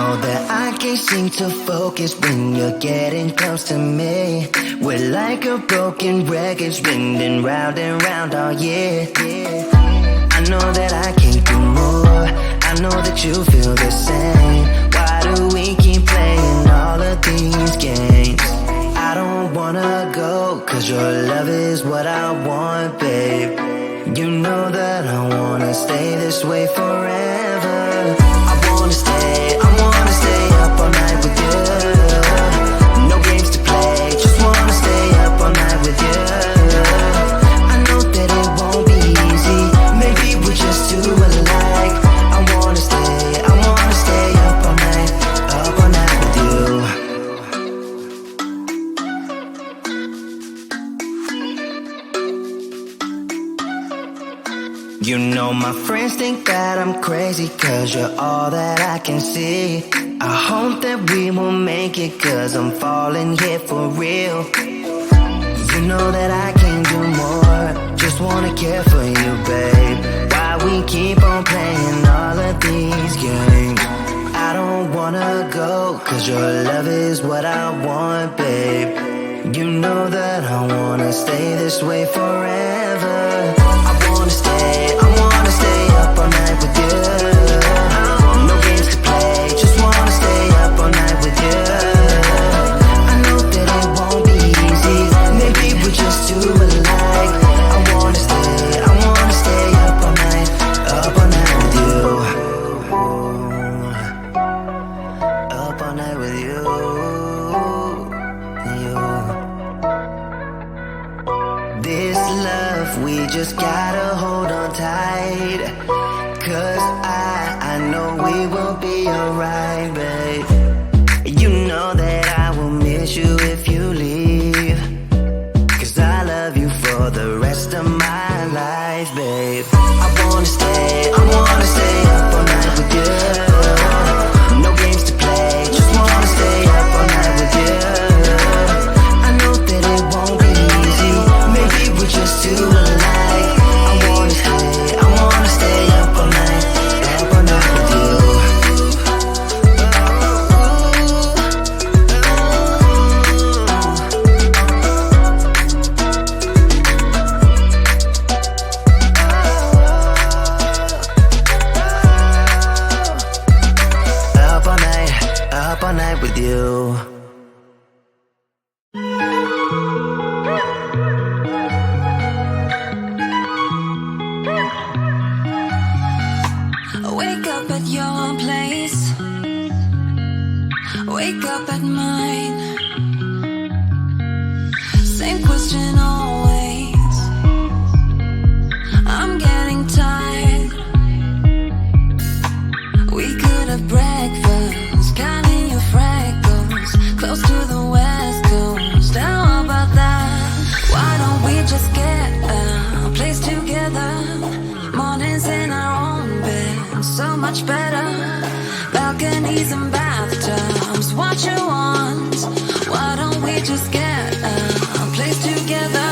know that I can't seem to focus when you're getting close to me. We're like a broken record spinning round and round all year. I know that I can't do more. I know that you feel the same. Why do we keep playing all of these games? I don't wanna go, cause your love is what I want, babe. You know that I wanna stay this way forever. I wanna stay up all night with you. No games to play, just wanna stay up all night with you. I know that it won't be easy, maybe we're just too alike. I wanna stay up all night with you. You know my friends think that I'm crazy, cause you're all that I can see. I hope that we will make it, cause I'm falling here for real. You know that I can't do more, just wanna care for you, babe. Why we keep on playing all of these games? I don't wanna go, cause your love is what I want, babe. You know that I wanna stay this way forever. I wanna stay up all night with you. No games to play, just wanna stay up all night with you. I know that it won't be easy, maybe we're just too alike. I wanna stay up all night with you. Up all night with you. This love, we just gotta hold on tight. Cause I know we will be alright, babe. You know that I will miss you if you leave. Cause I love you for the rest of my life, babe. I wanna stay up all night with you. No games to play, just wanna stay up all night with you. I know that it won't be easy, maybe we're just too alike. I wanna stay up all night with you. Up all night with you. Wake up at your place, wake up at mine. Same question always. I'm getting tired. We could have breakfast, counting your freckles, close to the west coast. How about that? Why don't we just get a place together? Mornings in our own bed, so much better. Balconies and bathtubs, what you want? Why don't we just get a place together?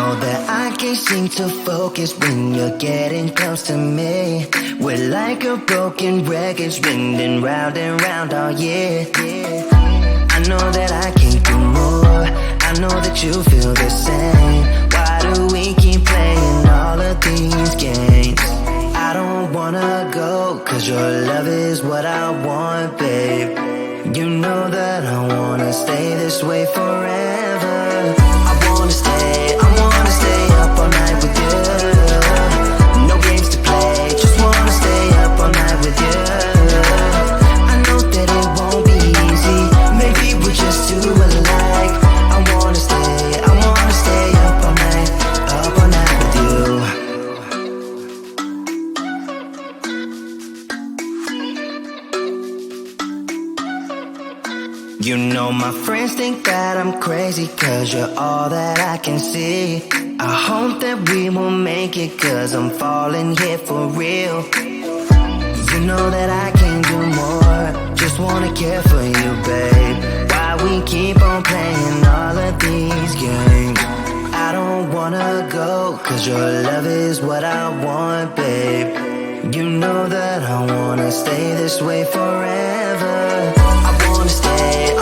know that I can't seem to focus when you're getting close to me. We're like a broken record spinning round and round all year. I know that I can't do more. I know that you feel the same. Why do we keep playing all of these games? I don't wanna go, cause your love is what I want, babe. You know that I wanna stay this way forever. I wanna stay up all night with you. No games to play, just wanna stay up all night with you. I know that it won't be easy, maybe we're just too alike. I wanna stay up all night with you. You know my friends think that I'm crazy, cause you're all that I can see. I hope that we will make it, cause I'm falling here for real. You know that I can't do more, just wanna care for you, babe. Why we keep on playing all of these games? I don't wanna go, cause your love is what I want, babe. You know that I wanna stay this way forever. I wanna stay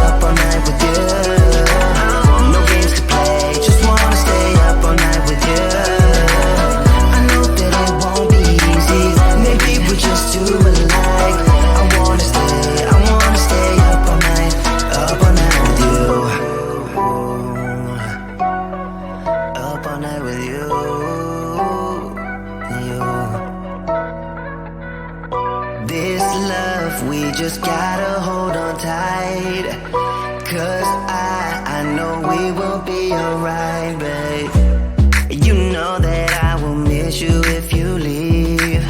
up all night with you. No games to play, just wanna stay up all night with you. I know that it won't be easy, maybe we're just too alike. I wanna stay up all night with you. Up all night with you. This love, we just gotta hold on tight. Cause I know we will be alright, babe. You know that I will miss you if you leave.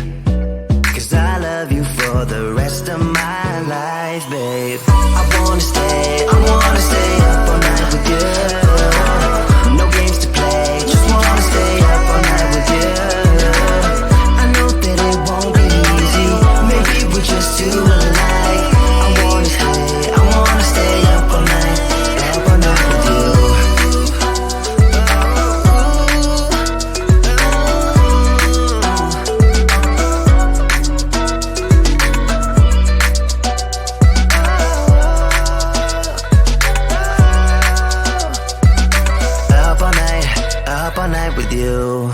Cause I love you for the rest of my life, babe. I wanna stay up all night with you. No games to play, just wanna stay up all night with you. I know that it won't be easy, maybe we're just too alike. I wanna stay up all night with you. Up all night with you.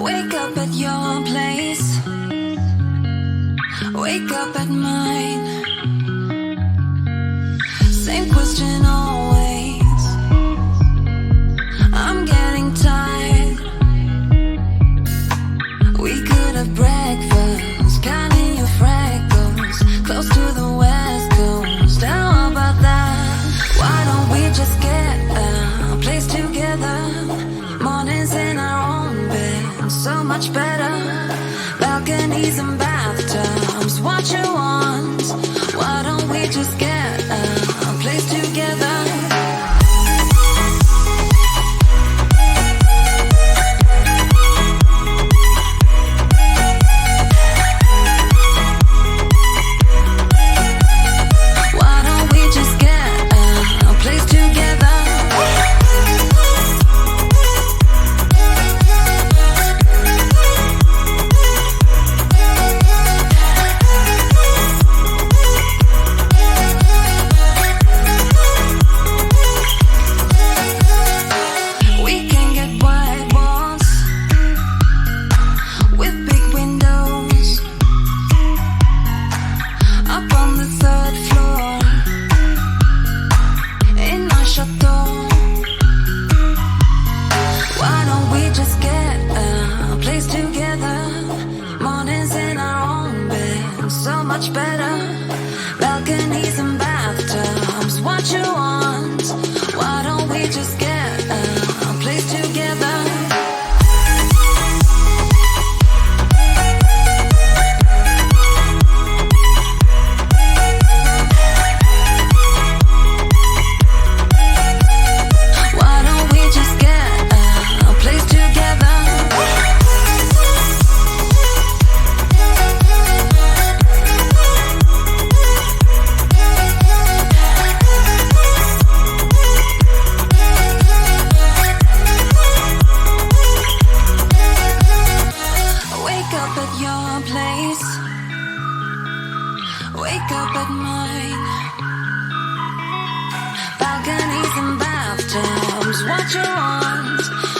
Wake up at your place, wake up at mine. Same question always. I'm getting tired. We could have breakfast, counting your freckles, close to the west coast. How about that? Why don't we just get a place together? Mornings in our own bed, so much better. Balconies and bathtubs, what you want? Why don't we just get a place together? what you want.